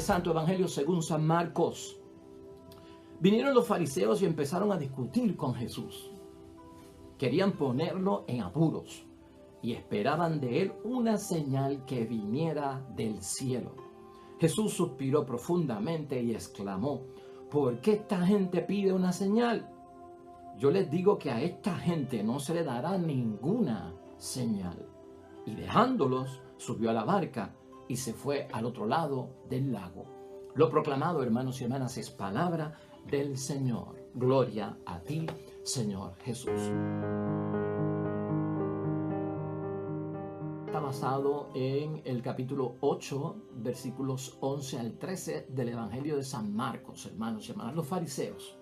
Santo Evangelio según San Marcos. Vinieron los fariseos y empezaron a discutir con Jesús. Querían ponerlo en apuros y esperaban de él una señal que viniera del cielo. Jesús suspiró profundamente y exclamó: ¿por qué esta gente pide una señal? Yo les digo que a esta gente no se le dará ninguna señal. Y dejándolos, subió a la barca y se fue al otro lado del lago. Lo proclamado, hermanos y hermanas, es palabra del Señor. Gloria a ti, Señor Jesús. Está basado en el capítulo 8, versículos 11 al 13 del Evangelio de San Marcos, hermanos y hermanas. Los fariseos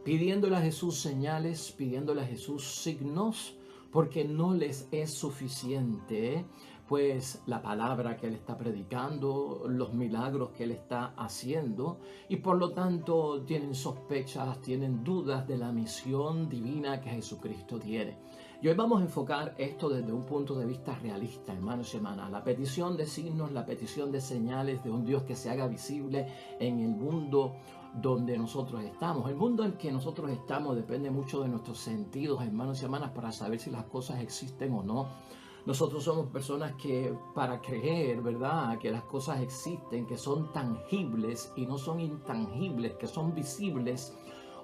pidiéndole a Jesús señales, pidiéndole a Jesús signos, porque no les es suficiente pues la palabra que él está predicando, los milagros que él está haciendo, y por lo tanto tienen sospechas, tienen dudas de la misión divina que Jesucristo tiene. Y hoy vamos a enfocar esto desde un punto de vista realista, hermanos y hermanas. La petición de signos, la petición de señales de un Dios que se haga visible en el mundo donde nosotros estamos. El mundo en que nosotros estamos depende mucho de nuestros sentidos, hermanos y hermanas, para saber si las cosas existen o no. Nosotros somos personas que para creer, ¿verdad?, que las cosas existen, que son tangibles y no son intangibles, que son visibles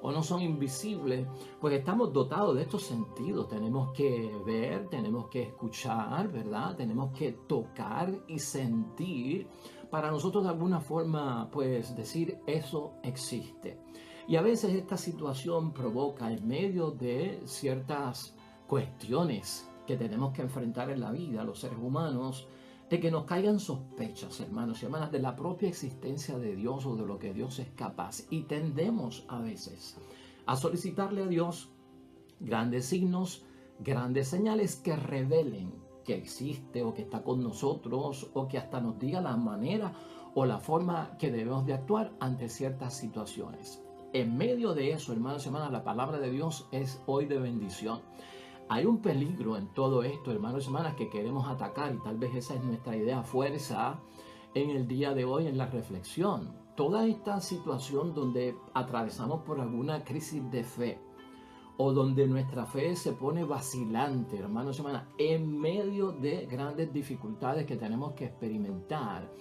o no son invisibles, pues estamos dotados de estos sentidos. Tenemos que ver, tenemos que escuchar, ¿verdad? Tenemos que tocar y sentir para nosotros de alguna forma pues decir eso existe. Y a veces esta situación provoca en medio de ciertas cuestiones que tenemos que enfrentar en la vida, los seres humanos, de que nos caigan sospechas, hermanos y hermanas, de la propia existencia de Dios o de lo que Dios es capaz. Y tendemos a veces a solicitarle a Dios grandes signos, grandes señales que revelen que existe o que está con nosotros, o que hasta nos diga la manera o la forma que debemos de actuar ante ciertas situaciones. En medio de eso, hermanos y hermanas, la palabra de Dios es hoy de bendición. Hay un peligro en todo esto, hermanos y hermanas, que queremos atacar, y tal vez esa es nuestra idea fuerza en el día de hoy en la reflexión. Toda esta situación donde atravesamos por alguna crisis de fe o donde nuestra fe se pone vacilante, hermanos y hermanas, en medio de grandes dificultades que tenemos que experimentar,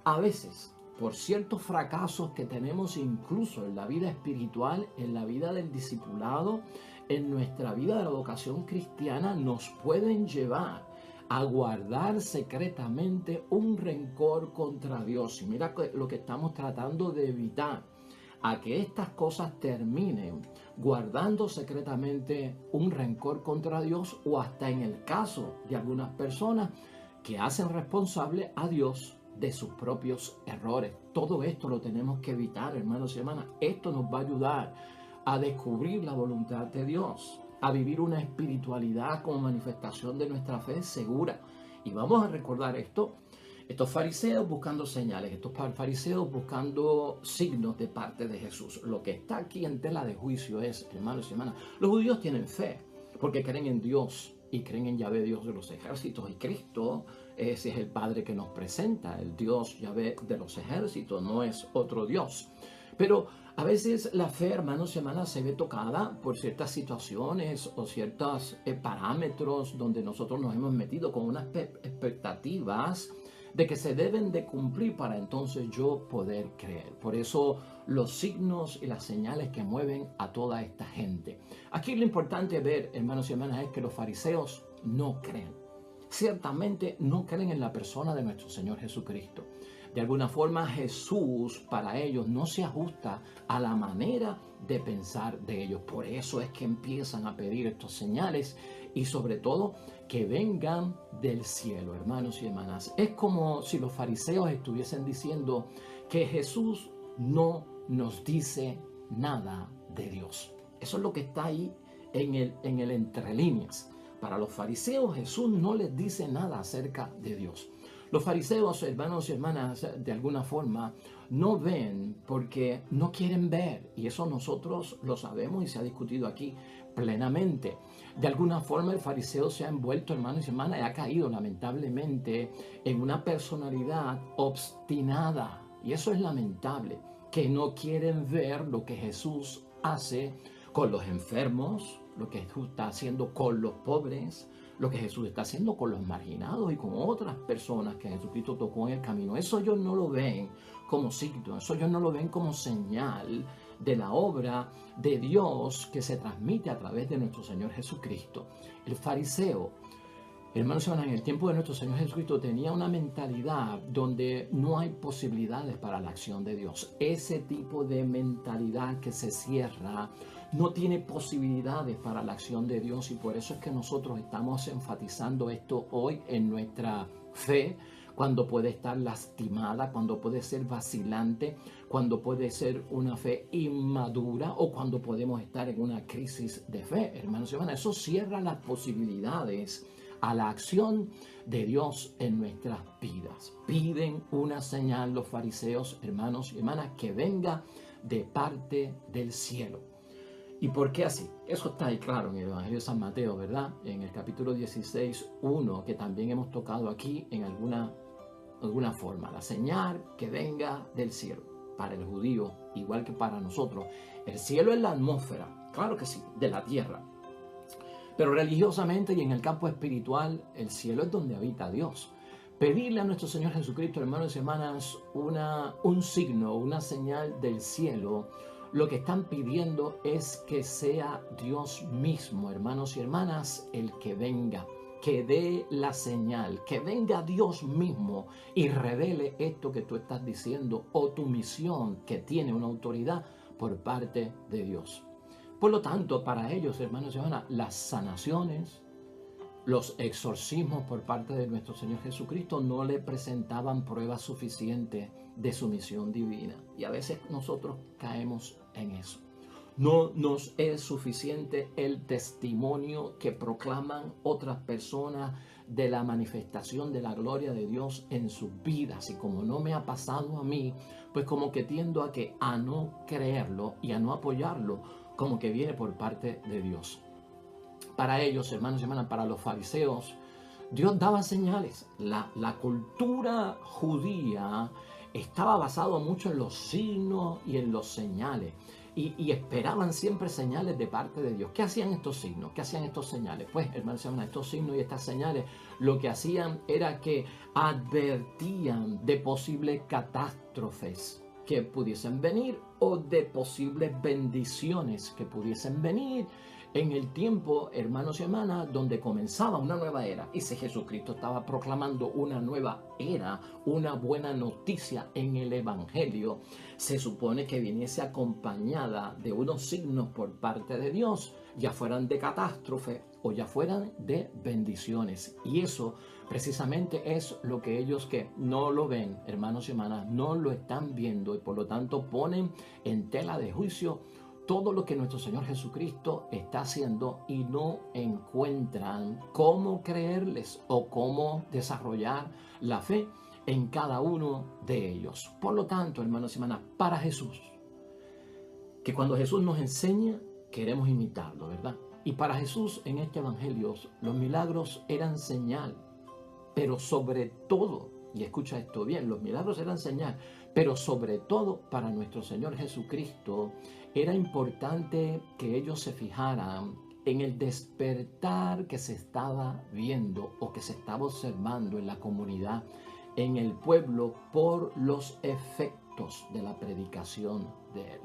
a veces por ciertos fracasos que tenemos incluso en la vida espiritual, en la vida del discipulado, en nuestra vida de la vocación cristiana, nos pueden llevar a guardar secretamente un rencor contra Dios. Y mira lo que estamos tratando de evitar, a que estas cosas terminen guardando secretamente un rencor contra Dios, o hasta en el caso de algunas personas que hacen responsable a Dios de sus propios errores. Todo esto lo tenemos que evitar, hermanos y hermanas. Esto nos va a ayudar a descubrir la voluntad de Dios, a vivir una espiritualidad como manifestación de nuestra fe segura. Y vamos a recordar esto: estos fariseos buscando señales, estos fariseos buscando signos de parte de Jesús. Lo que está aquí en tela de juicio es, hermanos y hermanas, los judíos tienen fe porque creen en Dios y creen en Yahvé, Dios de los ejércitos, y Cristo ese es el Padre que nos presenta, el Dios Yahvé de los ejércitos, no es otro Dios. Pero a veces la fe, hermanos y hermanas, se ve tocada por ciertas situaciones o ciertos parámetros donde nosotros nos hemos metido con unas expectativas de que se deben de cumplir para entonces yo poder creer. Por eso los signos y las señales que mueven a toda esta gente. Aquí lo importante ver, hermanos y hermanas, es que los fariseos no creen. Ciertamente no creen en la persona de nuestro Señor Jesucristo. De alguna forma Jesús para ellos no se ajusta a la manera de pensar de ellos. Por eso es que empiezan a pedir estas señales, y sobre todo que vengan del cielo, hermanos y hermanas. Es como si los fariseos estuviesen diciendo que Jesús no nos dice nada de Dios. Eso es lo que está ahí en el entre líneas. Para los fariseos Jesús no les dice nada acerca de Dios. Los fariseos, hermanos y hermanas, de alguna forma no ven porque no quieren ver, y eso nosotros lo sabemos y se ha discutido aquí plenamente. De alguna forma el fariseo se ha envuelto, hermanos y hermanas, y ha caído lamentablemente en una personalidad obstinada, Y eso es lamentable, que no quieren ver lo que Jesús hace con los enfermos, lo que Jesús está haciendo con los pobres, lo que Jesús está haciendo con los marginados y con otras personas que Jesucristo tocó en el camino. Eso ellos no lo ven como signo, eso ellos no lo ven como señal de la obra de Dios que se transmite a través de nuestro Señor Jesucristo. El fariseo, hermanos, en el tiempo de nuestro Señor Jesucristo tenía una mentalidad donde no hay posibilidades para la acción de Dios. Ese tipo de mentalidad que se cierra no tiene posibilidades para la acción de Dios, y por eso es que nosotros estamos enfatizando esto hoy en nuestra fe, cuando puede estar lastimada, cuando puede ser vacilante, cuando puede ser una fe inmadura o cuando podemos estar en una crisis de fe. Hermanos y hermanas, eso cierra las posibilidades a la acción de Dios en nuestras vidas. Piden una señal los fariseos, hermanos y hermanas, que venga de parte del cielo. ¿Y por qué así? Eso está ahí claro en el Evangelio de San Mateo, ¿verdad? En el capítulo 16, 1, que también hemos tocado aquí en alguna forma. La señal que venga del cielo. Para el judío, igual que para nosotros, el cielo es la atmósfera, claro que sí, de la tierra. Pero religiosamente y en el campo espiritual, el cielo es donde habita Dios. Pedirle a nuestro Señor Jesucristo, hermanos y hermanas, un signo, una señal del cielo, lo que están pidiendo es que sea Dios mismo, hermanos y hermanas, el que venga, que dé la señal, que venga Dios mismo y revele esto que tú estás diciendo o tu misión, que tiene una autoridad por parte de Dios. Por lo tanto, para ellos, hermanos y hermanas, las sanaciones, los exorcismos por parte de nuestro Señor Jesucristo no le presentaban pruebas suficientes de su misión divina. Y a veces nosotros caemos en eso. No nos es suficiente el testimonio que proclaman otras personas de la manifestación de la gloria de Dios en sus vidas. Y como no me ha pasado a mí, pues como que tiendo a no creerlo y a no apoyarlo, como que viene por parte de Dios. Para ellos, hermanos y hermanas, para los fariseos, Dios daba señales. La cultura judía estaba basada mucho en los signos y en los señales. Y esperaban siempre señales de parte de Dios. ¿Qué hacían estos signos? ¿Qué hacían estos señales? Pues, hermanos y hermanas, estos signos y estas señales lo que hacían era que advertían de posibles catástrofes que pudiesen venir o de posibles bendiciones que pudiesen venir en el tiempo, hermanos y hermanas, donde comenzaba una nueva era. Y si Jesucristo estaba proclamando una nueva era, una buena noticia en el Evangelio, se supone que viniese acompañada de unos signos por parte de Dios, ya fueran de catástrofe o ya fueran de bendiciones. Y eso precisamente es lo que ellos que no lo ven, hermanos y hermanas, no lo están viendo, y por lo tanto ponen en tela de juicio todo lo que nuestro Señor Jesucristo está haciendo y no encuentran cómo creerles o cómo desarrollar la fe en cada uno de ellos. Por lo tanto, hermanos y hermanas, para Jesús, que cuando Jesús nos enseña, queremos imitarlo, ¿verdad? Y para Jesús en este evangelio, los milagros eran señal, pero sobre todo, y escucha esto bien, los milagros eran señal, pero sobre todo para nuestro Señor Jesucristo era importante que ellos se fijaran en el despertar que se estaba viendo o que se estaba observando en la comunidad, en el pueblo, por los efectos de la predicación de él.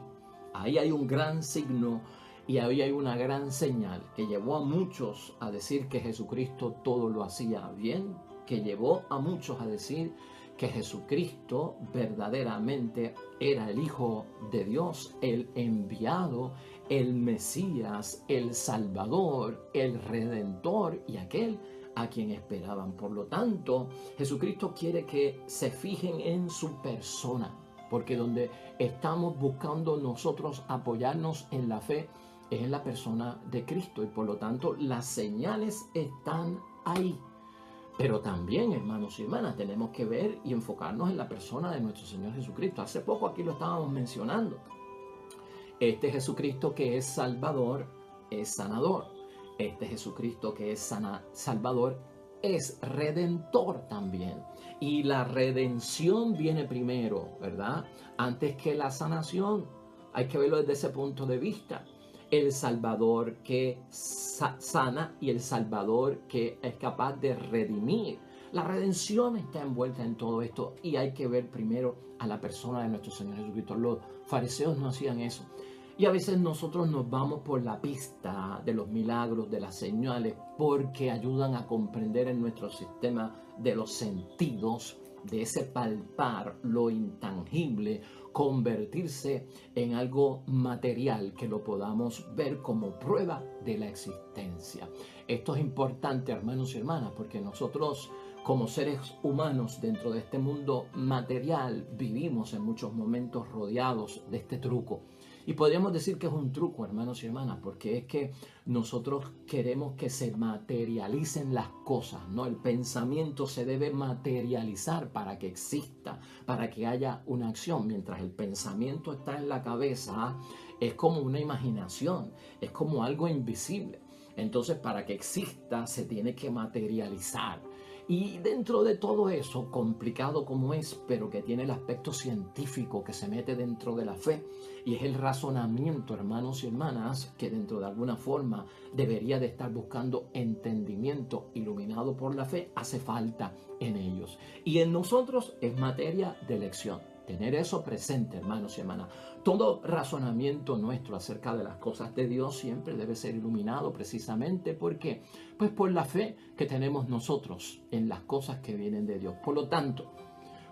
Ahí hay un gran signo y ahí hay una gran señal que llevó a muchos a decir que Jesucristo todo lo hacía bien, que llevó a muchos a decir que Jesucristo verdaderamente era el Hijo de Dios, el enviado, el Mesías, el Salvador, el Redentor y aquel a quien esperaban. Por lo tanto, Jesucristo quiere que se fijen en su persona, porque donde estamos buscando nosotros apoyarnos en la fe es en la persona de Cristo, y por lo tanto las señales están ahí. Pero también, hermanos y hermanas, tenemos que ver y enfocarnos en la persona de nuestro Señor Jesucristo. Hace poco aquí lo estábamos mencionando. Este Jesucristo que es Salvador, es sanador. Este Jesucristo que es Salvador, es redentor también. Y la redención viene primero, ¿verdad? Antes que la sanación. Hay que verlo desde ese punto de vista. El Salvador que sana y el Salvador que es capaz de redimir. La redención está envuelta en todo esto y hay que ver primero a la persona de nuestro Señor Jesucristo. Los fariseos no hacían eso. Y a veces nosotros nos vamos por la pista de los milagros, de las señales, porque ayudan a comprender en nuestro sistema de los sentidos, de ese palpar lo intangible, convertirse en algo material que lo podamos ver como prueba de la existencia. Esto es importante, hermanos y hermanas, porque nosotros como seres humanos dentro de este mundo material vivimos en muchos momentos rodeados de este truco. Y podríamos decir que es un truco, hermanos y hermanas, porque es que nosotros queremos que se materialicen las cosas, ¿no? El pensamiento se debe materializar para que exista, para que haya una acción. Mientras el pensamiento está en la cabeza, es como una imaginación, es como algo invisible. Entonces, para que exista, se tiene que materializar. Y dentro de todo eso, complicado como es, pero que tiene el aspecto científico que se mete dentro de la fe, y es el razonamiento, hermanos y hermanas, que dentro de alguna forma debería de estar buscando entendimiento iluminado por la fe, hace falta en ellos. Y en nosotros es materia de elección. Tener eso presente, hermanos y hermanas. Todo razonamiento nuestro acerca de las cosas de Dios siempre debe ser iluminado precisamente porque, pues por la fe que tenemos nosotros en las cosas que vienen de Dios. Por lo tanto,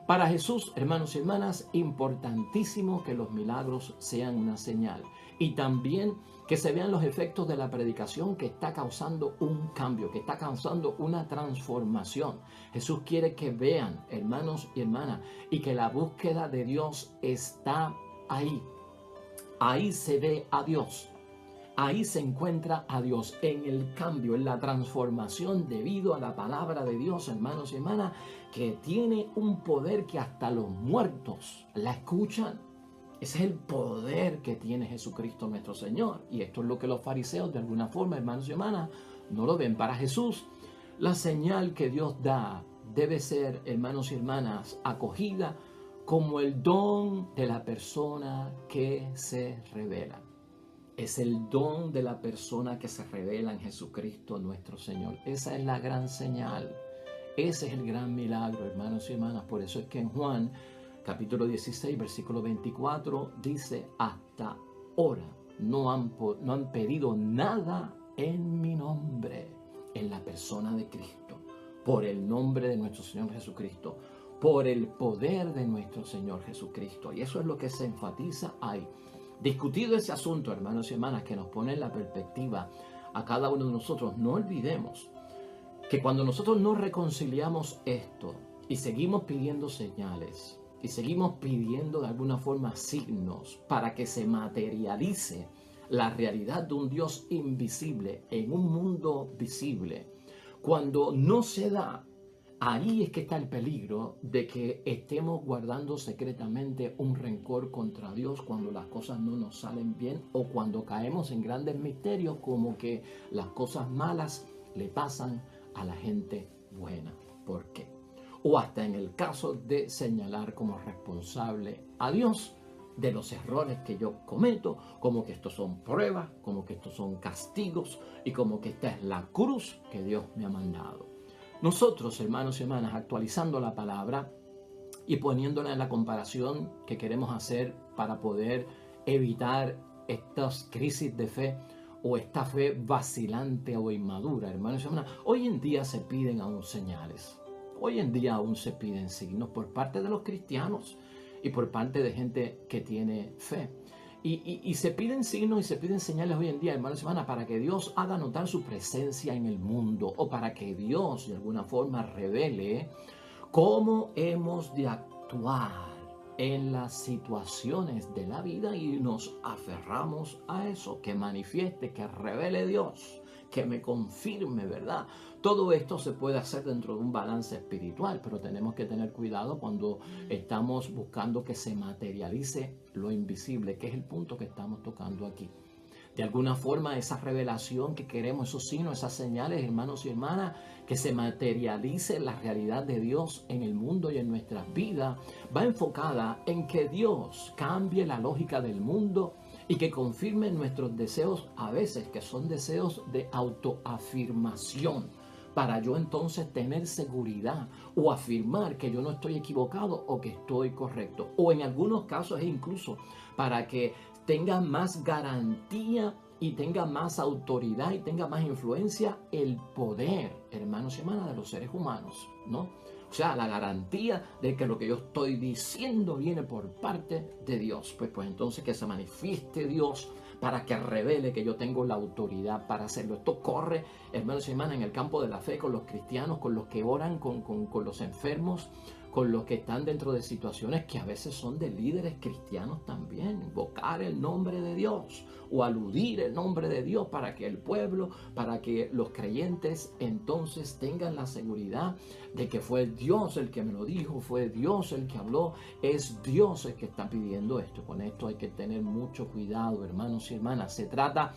para Jesús, hermanos y hermanas, importantísimo que los milagros sean una señal y también que se vean los efectos de la predicación que está causando un cambio, que está causando una transformación. Jesús quiere que vean, hermanos y hermanas, y que la búsqueda de Dios está ahí. Ahí se ve a Dios. Ahí se encuentra a Dios en el cambio, en la transformación debido a la palabra de Dios, hermanos y hermanas, que tiene un poder que hasta los muertos la escuchan. Ese es el poder que tiene Jesucristo nuestro Señor. Y esto es lo que los fariseos de alguna forma, hermanos y hermanas, no lo ven. Para Jesús, la señal que Dios da debe ser, hermanos y hermanas, acogida como el don de la persona que se revela. Es el don de la persona que se revela en Jesucristo nuestro Señor. Esa es la gran señal. Ese es el gran milagro, hermanos y hermanas. Por eso es que en Juan, capítulo 16, versículo 24, dice, hasta ahora no han pedido nada en mi nombre, en la persona de Cristo, por el nombre de nuestro Señor Jesucristo, por el poder de nuestro Señor Jesucristo. Y eso es lo que se enfatiza ahí. Discutido ese asunto, hermanos y hermanas, que nos pone en la perspectiva a cada uno de nosotros, no olvidemos que cuando nosotros no reconciliamos esto y seguimos pidiendo señales y seguimos pidiendo de alguna forma signos para que se materialice la realidad de un Dios invisible en un mundo visible, cuando no se da, ahí es que está el peligro de que estemos guardando secretamente un rencor contra Dios cuando las cosas no nos salen bien o cuando caemos en grandes misterios como que las cosas malas le pasan a la gente buena. ¿Por qué? O hasta en el caso de señalar como responsable a Dios de los errores que yo cometo, como que estos son pruebas, como que estos son castigos y como que esta es la cruz que Dios me ha mandado. Nosotros, hermanos y hermanas, actualizando la palabra y poniéndola en la comparación que queremos hacer para poder evitar estas crisis de fe o esta fe vacilante o inmadura, hermanos y hermanas, hoy en día se piden aún señales. Hoy en día aún se piden signos por parte de los cristianos y por parte de gente que tiene fe. Y se piden signos y se piden señales hoy en día, hermanos y hermanas, para que Dios haga notar su presencia en el mundo o para que Dios de alguna forma revele cómo hemos de actuar en las situaciones de la vida y nos aferramos a eso, que manifieste, que revele Dios, que me confirme, ¿verdad? Todo esto se puede hacer dentro de un balance espiritual, pero tenemos que tener cuidado cuando estamos buscando que se materialice lo invisible, que es el punto que estamos tocando aquí. De alguna forma esa revelación que queremos, esos signos, esas señales, hermanos y hermanas, que se materialice la realidad de Dios en el mundo y en nuestras vidas, va enfocada en que Dios cambie la lógica del mundo y que confirme nuestros deseos, a veces que son deseos de autoafirmación, para yo entonces tener seguridad o afirmar que yo no estoy equivocado o que estoy correcto. O en algunos casos es incluso para que tenga más garantía y tenga más autoridad y tenga más influencia el poder, hermanos y hermanas, de los seres humanos, ¿no? O sea, la garantía de que lo que yo estoy diciendo viene por parte de Dios. Pues entonces que se manifieste Dios para que revele que yo tengo la autoridad para hacerlo. Esto corre, hermanos y hermanas, en el campo de la fe con los cristianos, con los que oran, con los enfermos, con los que están dentro de situaciones que a veces son de líderes cristianos también. Invocar el nombre de Dios o aludir el nombre de Dios para que el pueblo, para que los creyentes entonces tengan la seguridad de que fue Dios el que me lo dijo, fue Dios el que habló, es Dios el que está pidiendo esto. Con esto hay que tener mucho cuidado, hermanos y hermanas. Se trata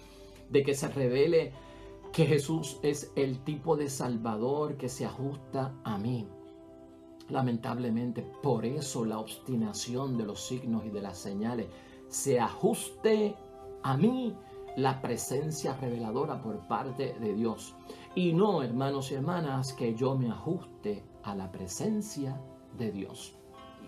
de que se revele que Jesús es el tipo de Salvador que se ajusta a mí. Lamentablemente, por eso la obstinación de los signos y de las señales, se ajuste a mí la presencia reveladora por parte de Dios. Y no, hermanos y hermanas, que yo me ajuste a la presencia de Dios.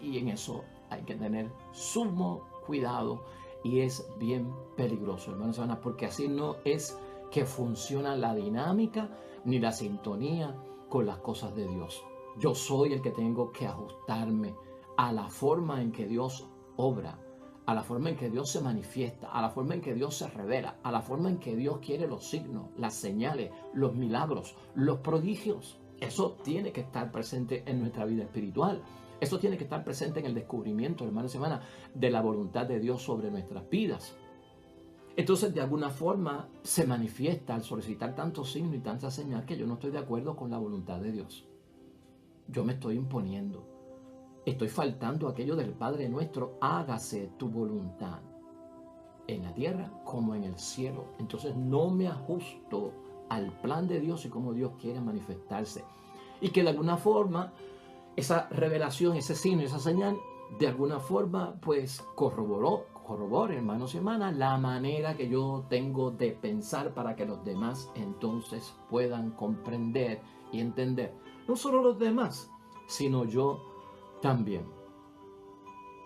Y en eso hay que tener sumo cuidado y es bien peligroso, hermanos y hermanas, porque así no es que funciona la dinámica ni la sintonía con las cosas de Dios. Yo soy el que tengo que ajustarme a la forma en que Dios obra, a la forma en que Dios se manifiesta, a la forma en que Dios se revela, a la forma en que Dios quiere los signos, las señales, los milagros, los prodigios. Eso tiene que estar presente en nuestra vida espiritual. Eso tiene que estar presente en el descubrimiento, hermanos y hermanas, de la voluntad de Dios sobre nuestras vidas. Entonces, de alguna forma, se manifiesta al solicitar tantos signos y tanta señal que yo no estoy de acuerdo con la voluntad de Dios. Yo me estoy imponiendo. Estoy faltando aquello del Padre nuestro. Hágase tu voluntad en la tierra como en el cielo. Entonces no me ajusto al plan de Dios y cómo Dios quiere manifestarse. Y que de alguna forma esa revelación, ese signo, esa señal, de alguna forma pues corrobore, hermanos y hermanas, la manera que yo tengo de pensar para que los demás entonces puedan comprender y entender. No solo los demás, sino yo también.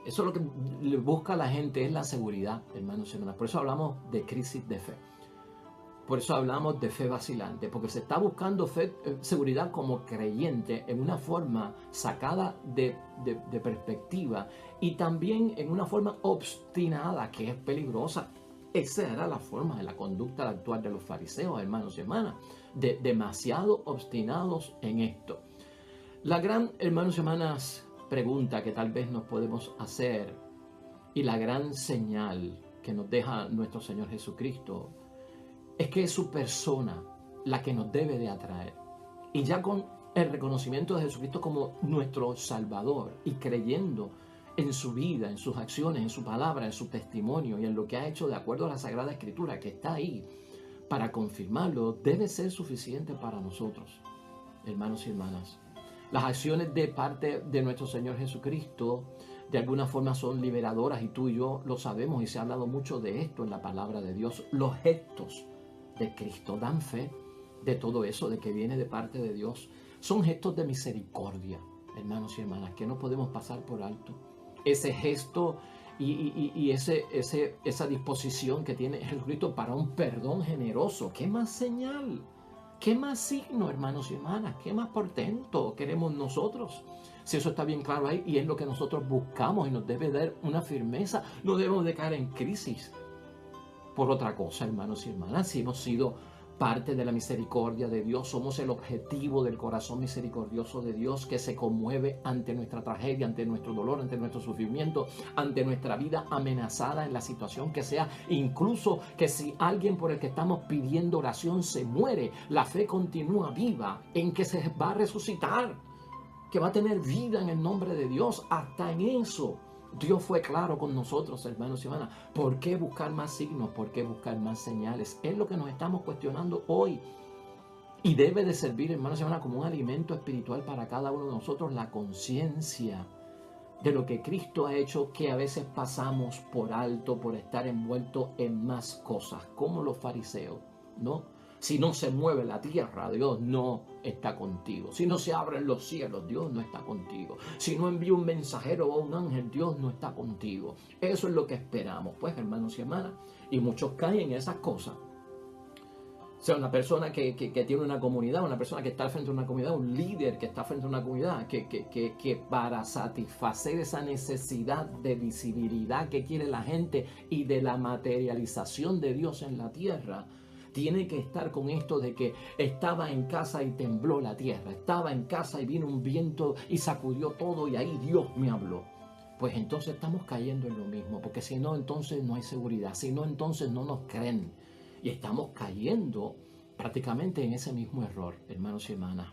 Eso es lo que le busca a la gente, es la seguridad, hermanos y hermanas. Por eso hablamos de crisis de fe. Por eso hablamos de fe vacilante, porque se está buscando seguridad como creyente en una forma sacada de perspectiva y también en una forma obstinada, que es peligrosa. Esa era la forma de la conducta actual de los fariseos, hermanos y hermanas, demasiado obstinados en esto. La gran, hermanos y hermanas, pregunta que tal vez nos podemos hacer y la gran señal que nos deja nuestro Señor Jesucristo es que es su persona la que nos debe de atraer. Y ya con el reconocimiento de Jesucristo como nuestro Salvador y creyendo en su vida, en sus acciones, en su palabra, en su testimonio y en lo que ha hecho de acuerdo a la Sagrada Escritura, que está ahí para confirmarlo, debe ser suficiente para nosotros, hermanos y hermanas. Las acciones de parte de nuestro Señor Jesucristo de alguna forma son liberadoras y tú y yo lo sabemos y se ha hablado mucho de esto en la palabra de Dios. Los gestos de Cristo dan fe de todo eso, de que viene de parte de Dios. Son gestos de misericordia, hermanos y hermanas, que no podemos pasar por alto. Ese gesto y esa disposición que tiene Jesucristo para un perdón generoso. ¿Qué más señal? ¿Qué más signo, hermanos y hermanas? ¿Qué más portento queremos nosotros? Si eso está bien claro ahí y es lo que nosotros buscamos y nos debe dar una firmeza, no debemos de caer en crisis por otra cosa, hermanos y hermanas. Si hemos sido parte de la misericordia de Dios, somos el objetivo del corazón misericordioso de Dios que se conmueve ante nuestra tragedia, ante nuestro dolor, ante nuestro sufrimiento, ante nuestra vida amenazada en la situación que sea, incluso que si alguien por el que estamos pidiendo oración se muere, la fe continúa viva en que se va a resucitar, que va a tener vida en el nombre de Dios. Hasta en eso Dios fue claro con nosotros, hermanos y hermanas. ¿Por qué buscar más signos? ¿Por qué buscar más señales? Es lo que nos estamos cuestionando hoy. Y debe de servir, hermanos y hermanas, como un alimento espiritual para cada uno de nosotros, la conciencia de lo que Cristo ha hecho, que a veces pasamos por alto por estar envueltos en más cosas, como los fariseos, ¿no? Si no se mueve la tierra, Dios no está contigo. Si no se abren los cielos, Dios no está contigo. Si no envía un mensajero o un ángel, Dios no está contigo. Eso es lo que esperamos, pues, hermanos y hermanas. Y muchos caen en esas cosas. O sea, una persona que tiene una comunidad, una persona que está frente a una comunidad, un líder que está frente a una comunidad, que para satisfacer esa necesidad de visibilidad que quiere la gente y de la materialización de Dios en la tierra, tiene que estar con esto de que estaba en casa y tembló la tierra, estaba en casa y vino un viento y sacudió todo y ahí Dios me habló. Pues entonces estamos cayendo en lo mismo, porque si no, entonces no hay seguridad, si no, entonces no nos creen. Y estamos cayendo prácticamente en ese mismo error, hermanos y hermanas.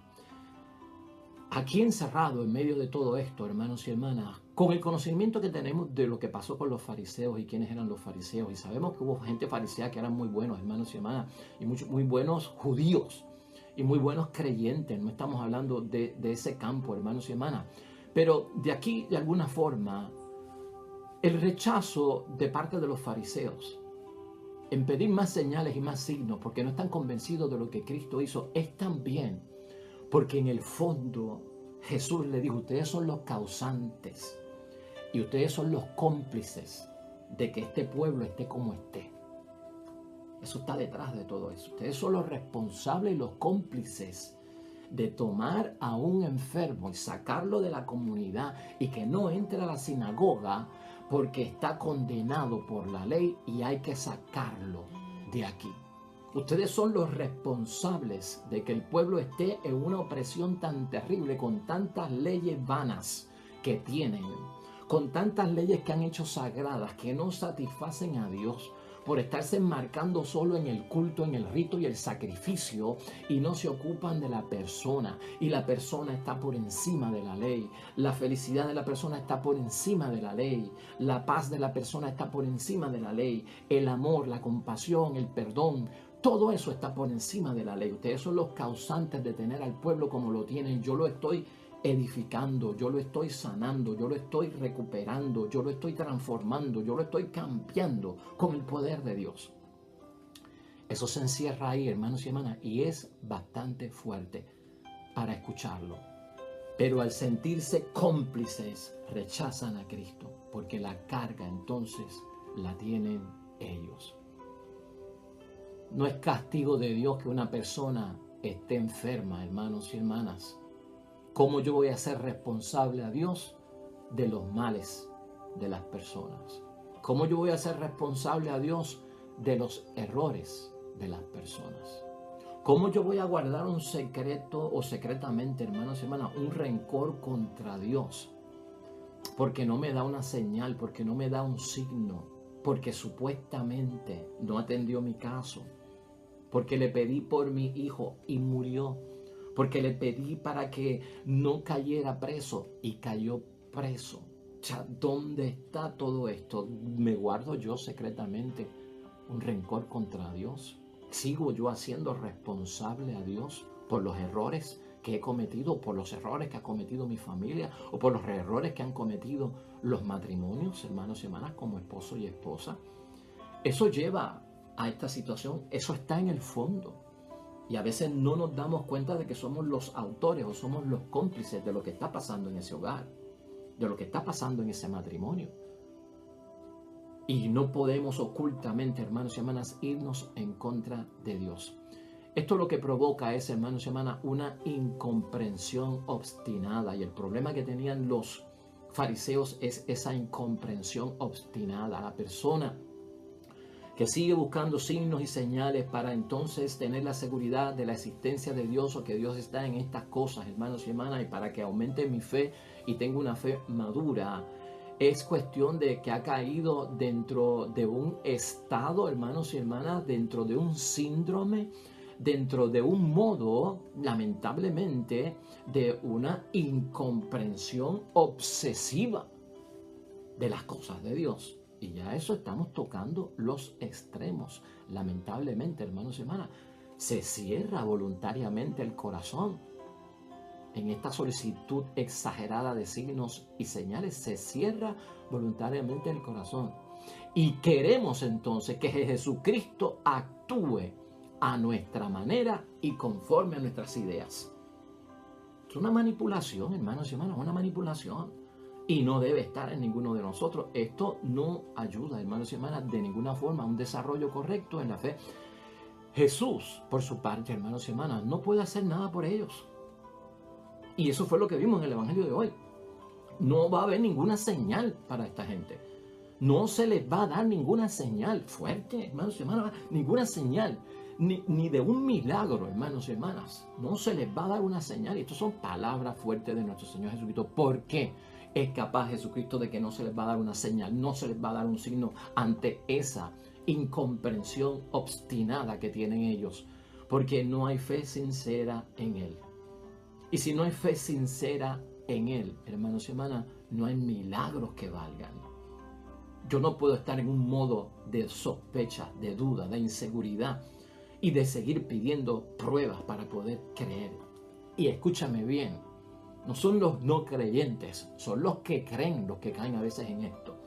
Aquí encerrado en medio de todo esto, hermanos y hermanas, con el conocimiento que tenemos de lo que pasó con los fariseos y quiénes eran los fariseos, y sabemos que hubo gente farisea que eran muy buenos, hermanos y hermanas, y muy buenos judíos, y muy buenos creyentes, no estamos hablando de ese campo, hermanos y hermanas, pero de aquí, de alguna forma, el rechazo de parte de los fariseos, en pedir más señales y más signos, porque no están convencidos de lo que Cristo hizo, es también porque en el fondo Jesús le dijo, ustedes son los causantes y ustedes son los cómplices de que este pueblo esté como esté. Eso está detrás de todo eso. Ustedes son los responsables y los cómplices de tomar a un enfermo y sacarlo de la comunidad y que no entre a la sinagoga porque está condenado por la ley y hay que sacarlo de aquí. Ustedes son los responsables de que el pueblo esté en una opresión tan terrible, con tantas leyes vanas que tienen, con tantas leyes que han hecho sagradas, que no satisfacen a Dios, por estarse enmarcando solo en el culto, en el rito y el sacrificio, y no se ocupan de la persona, y la persona está por encima de la ley, la felicidad de la persona está por encima de la ley, la paz de la persona está por encima de la ley, el amor, la compasión, el perdón, todo eso está por encima de la ley. Ustedes son los causantes de tener al pueblo como lo tienen. Yo lo estoy edificando, yo lo estoy sanando, yo lo estoy recuperando, yo lo estoy transformando, yo lo estoy cambiando con el poder de Dios. Eso se encierra ahí, hermanos y hermanas, y es bastante fuerte para escucharlo. Pero al sentirse cómplices, rechazan a Cristo, porque la carga entonces la tienen ellos. No es castigo de Dios que una persona esté enferma, hermanos y hermanas. ¿Cómo yo voy a ser responsable a Dios de los males de las personas? ¿Cómo yo voy a ser responsable a Dios de los errores de las personas? ¿Cómo yo voy a guardar un secreto o secretamente, hermanos y hermanas, un rencor contra Dios? Porque no me da una señal, porque no me da un signo, porque supuestamente no atendió mi caso, porque le pedí por mi hijo y murió, porque le pedí para que no cayera preso y cayó preso. ¿Dónde está todo esto? ¿Me guardo yo secretamente un rencor contra Dios? ¿Sigo yo haciendo responsable a Dios por los errores que he cometido, por los errores que ha cometido mi familia o por los errores que han cometido los matrimonios, hermanos y hermanas, como esposo y esposa? Eso lleva a esta situación, eso está en el fondo. Y a veces no nos damos cuenta de que somos los autores o somos los cómplices de lo que está pasando en ese hogar, de lo que está pasando en ese matrimonio. Y no podemos ocultamente, hermanos y hermanas, irnos en contra de Dios. Esto lo que provoca es, hermanos y hermanas, una incomprensión obstinada. Y el problema que tenían los fariseos es esa incomprensión obstinada. La persona que sigue buscando signos y señales para entonces tener la seguridad de la existencia de Dios o que Dios está en estas cosas, hermanos y hermanas, y para que aumente mi fe y tenga una fe madura, es cuestión de que ha caído dentro de un estado, hermanos y hermanas, dentro de un síndrome, dentro de un modo, lamentablemente, de una incomprensión obsesiva. de las cosas de Dios. Y ya eso estamos tocando los extremos. Lamentablemente, hermanos y hermanas, se cierra voluntariamente el corazón. En esta solicitud exagerada de signos y señales se cierra voluntariamente el corazón. Y queremos entonces que Jesucristo actúe a nuestra manera y conforme a nuestras ideas. Es una manipulación, hermanos y hermanas, una manipulación. Y no debe estar en ninguno de nosotros. Esto no ayuda, hermanos y hermanas, de ninguna forma a un desarrollo correcto en la fe. Jesús, por su parte, hermanos y hermanas, no puede hacer nada por ellos. Y eso fue lo que vimos en el Evangelio de hoy. No va a haber ninguna señal para esta gente. No se les va a dar ninguna señal fuerte, hermanos y hermanas, ninguna señal, ni de un milagro, hermanos y hermanas. No se les va a dar una señal. Y estas son palabras fuertes de nuestro Señor Jesucristo. ¿Por qué es capaz Jesucristo de que no se les va a dar una señal, no se les va a dar un signo ante esa incomprensión obstinada que tienen ellos? Porque no hay fe sincera en Él. Y si no hay fe sincera en Él, hermanos y hermanas, no hay milagros que valgan. Yo no puedo estar en un modo de sospecha, de duda, de inseguridad y de seguir pidiendo pruebas para poder creer. Y escúchame bien, no son los no creyentes, son los que creen los que caen a veces en esto.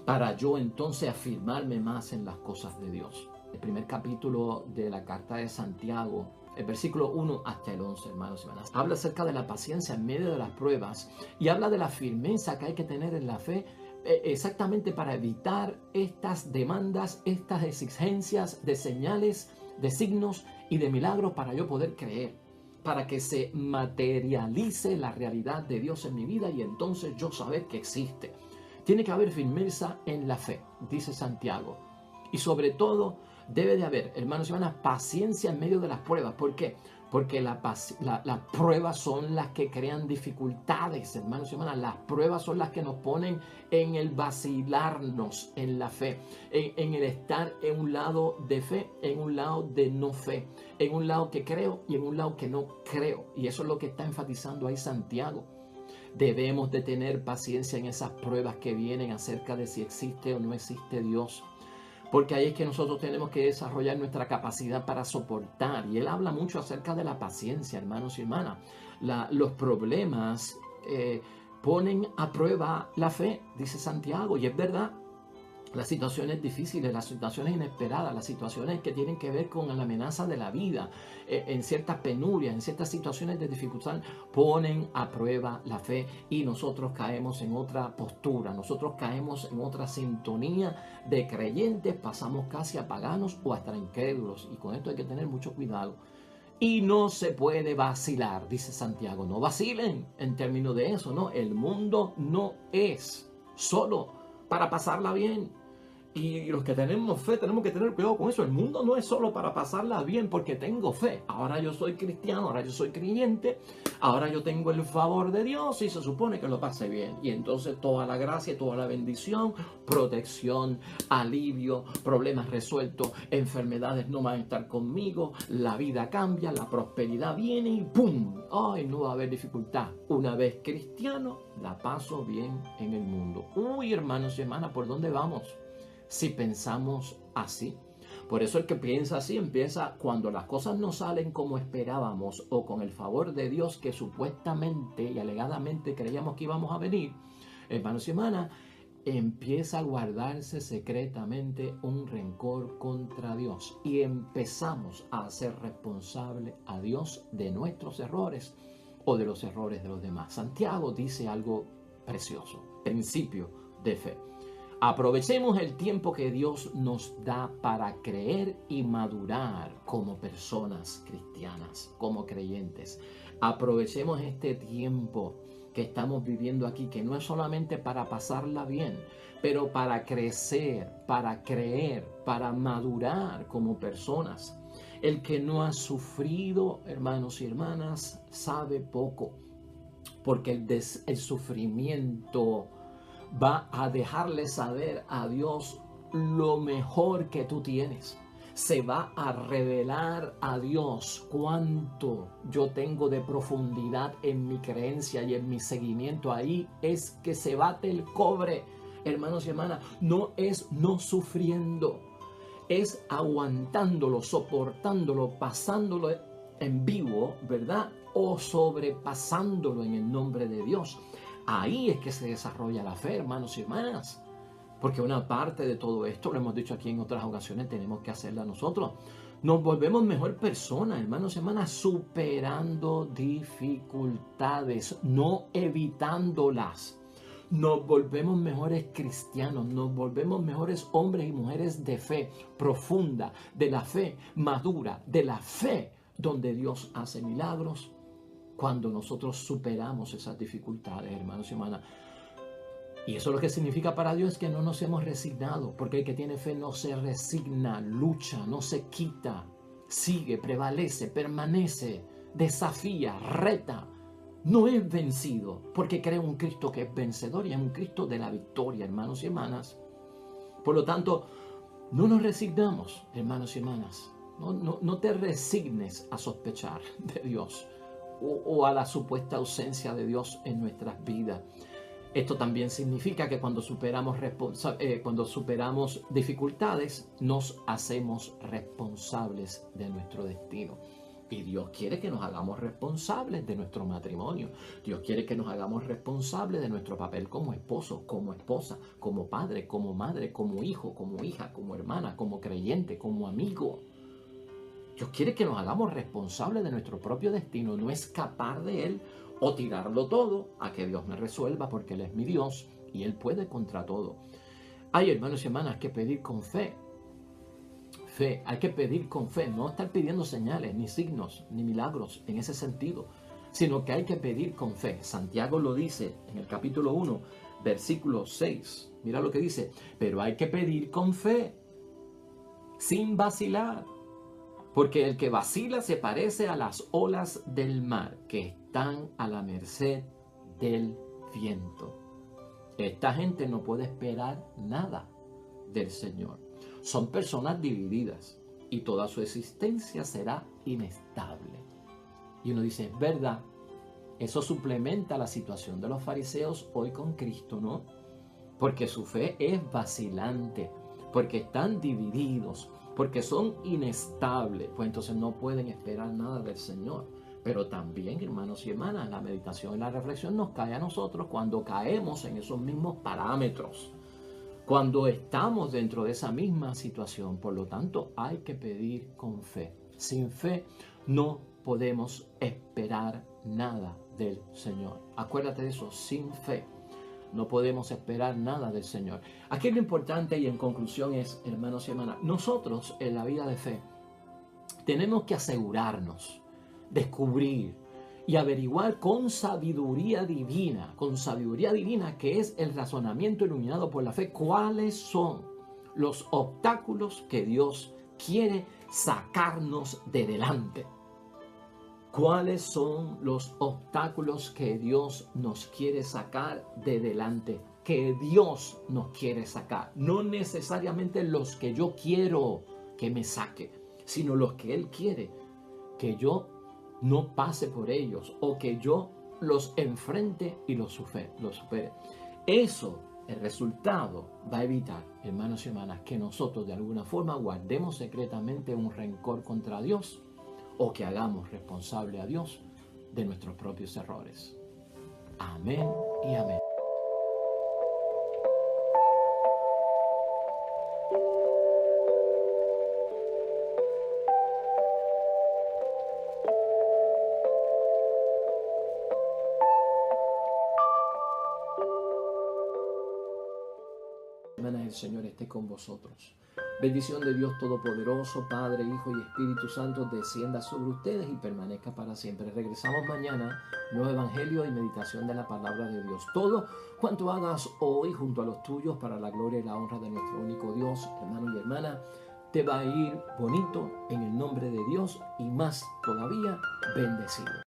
Para yo entonces afirmarme más en las cosas de Dios. El primer capítulo de la carta de Santiago, el versículo 1 hasta el 11, hermanos y hermanas, habla acerca de la paciencia en medio de las pruebas y habla de la firmeza que hay que tener en la fe, exactamente para evitar estas demandas, estas exigencias de señales, de signos y de milagros para yo poder creer, para que se materialice la realidad de Dios en mi vida y entonces yo saber que existe. Tiene que haber firmeza en la fe, dice Santiago. Y sobre todo debe de haber, hermanos y hermanas, paciencia en medio de las pruebas. ¿Por qué? Porque las pruebas son las que crean dificultades, hermanos y hermanas. Las pruebas son las que nos ponen en el vacilarnos en la fe, en el estar en un lado de fe, en un lado de no fe, en un lado que creo y en un lado que no creo. Y eso es lo que está enfatizando ahí Santiago. Debemos de tener paciencia en esas pruebas que vienen acerca de si existe o no existe Dios. Porque ahí es que nosotros tenemos que desarrollar nuestra capacidad para soportar. Y él habla mucho acerca de la paciencia, hermanos y hermanas. Los problemas ponen a prueba la fe, dice Santiago. Y es verdad, las situaciones difíciles, las situaciones inesperadas, las situaciones que tienen que ver con la amenaza de la vida, en ciertas penurias, en ciertas situaciones de dificultad, ponen a prueba la fe y nosotros caemos en otra postura, nosotros caemos en otra sintonía de creyentes, pasamos casi a paganos o hasta incrédulos y con esto hay que tener mucho cuidado. Y no se puede vacilar, dice Santiago, no vacilen en términos de eso, ¿no? El mundo no es solo para pasarla bien. Y los que tenemos fe tenemos que tener cuidado con eso. El mundo no es solo para pasarla bien porque tengo fe. Ahora yo soy cristiano, ahora yo soy creyente, ahora yo tengo el favor de Dios y se supone que lo pase bien. Y entonces toda la gracia, toda la bendición, protección, alivio, problemas resueltos, enfermedades no van a estar conmigo, la vida cambia, la prosperidad viene y ¡pum! ¡Ay, no va a haber dificultad! Una vez cristiano, la paso bien en el mundo. Uy, hermanos y hermanas, ¿por dónde vamos? Si pensamos así. Por eso el que piensa así empieza cuando las cosas no salen como esperábamos o con el favor de Dios que supuestamente y alegadamente creíamos que íbamos a venir, hermanos y hermanas, empieza a guardarse secretamente un rencor contra Dios y empezamos a hacer responsable a Dios de nuestros errores o de los errores de los demás. Santiago dice algo precioso, principio de fe. Aprovechemos el tiempo que Dios nos da para creer y madurar como personas cristianas, como creyentes. Aprovechemos este tiempo que estamos viviendo aquí, que no es solamente para pasarla bien, pero para crecer, para creer, para madurar como personas. El que no ha sufrido, hermanos y hermanas, sabe poco, porque el sufrimiento va a dejarle saber a Dios lo mejor que tú tienes. Se va a revelar a Dios cuánto yo tengo de profundidad en mi creencia y en mi seguimiento. Ahí es que se bate el cobre, hermanos y hermanas, no es no sufriendo, es aguantándolo, soportándolo, pasándolo en vivo, ¿verdad? O sobrepasándolo en el nombre de Dios. Ahí es que se desarrolla la fe, hermanos y hermanas. Porque una parte de todo esto, lo hemos dicho aquí en otras ocasiones, tenemos que hacerla nosotros. Nos volvemos mejor personas, hermanos y hermanas, superando dificultades, no evitándolas. Nos volvemos mejores cristianos, nos volvemos mejores hombres y mujeres de fe profunda, de la fe madura, de la fe donde Dios hace milagros cuando nosotros superamos esas dificultades, hermanos y hermanas. Y eso lo que significa para Dios es que no nos hemos resignado, porque el que tiene fe no se resigna, lucha, no se quita, sigue, prevalece, permanece, desafía, reta. No es vencido, porque cree un Cristo que es vencedor y es un Cristo de la victoria, hermanos y hermanas. Por lo tanto, no nos resignamos, hermanos y hermanas. No te resignes a sospechar de Dios o a la supuesta ausencia de Dios en nuestras vidas. Esto también significa que cuando superamos dificultades, nos hacemos responsables de nuestro destino. Y Dios quiere que nos hagamos responsables de nuestro matrimonio. Dios quiere que nos hagamos responsables de nuestro papel como esposo, como esposa, como padre, como madre, como hijo, como hija, como hermana, como creyente, como amigo. Dios quiere que nos hagamos responsables de nuestro propio destino, no escapar de Él o tirarlo todo a que Dios me resuelva porque Él es mi Dios y Él puede contra todo. Hay, hermanos y hermanas, que pedir con fe. Hay que pedir con fe, no estar pidiendo señales, ni signos, ni milagros en ese sentido, sino que hay que pedir con fe. Santiago lo dice en el capítulo 1, versículo 6. Mira lo que dice, pero hay que pedir con fe, sin vacilar. Porque el que vacila se parece a las olas del mar que están a la merced del viento. Esta gente no puede esperar nada del Señor. Son personas divididas y toda su existencia será inestable. Y uno dice, es verdad, eso suplementa la situación de los fariseos hoy con Cristo, ¿no? Porque su fe es vacilante, porque están divididos, porque son inestables, pues entonces no pueden esperar nada del Señor. Pero también, hermanos y hermanas, la meditación y la reflexión nos cae a nosotros cuando caemos en esos mismos parámetros, cuando estamos dentro de esa misma situación. Por lo tanto, hay que pedir con fe. Sin fe no podemos esperar nada del Señor. Acuérdate de eso, sin fe no podemos esperar nada del Señor. Aquí lo importante y en conclusión es, hermanos y hermanas, nosotros en la vida de fe tenemos que asegurarnos, descubrir y averiguar con sabiduría divina que es el razonamiento iluminado por la fe, cuáles son los obstáculos que Dios quiere sacarnos de delante. ¿Cuáles son los obstáculos que Dios nos quiere sacar de delante? Que Dios nos quiere sacar. No necesariamente los que yo quiero que me saque, sino los que Él quiere que yo no pase por ellos o que yo los enfrente y los supere. Eso, el resultado, va a evitar, hermanos y hermanas, que nosotros de alguna forma guardemos secretamente un rencor contra Dios o que hagamos responsable a Dios de nuestros propios errores. Amén y amén. El Señor esté con vosotros. Bendición de Dios Todopoderoso, Padre, Hijo y Espíritu Santo, descienda sobre ustedes y permanezca para siempre. Regresamos mañana, nuevo evangelio y meditación de la palabra de Dios. Todo cuanto hagas hoy junto a los tuyos para la gloria y la honra de nuestro único Dios, hermano y hermana, te va a ir bonito en el nombre de Dios y más todavía bendecido.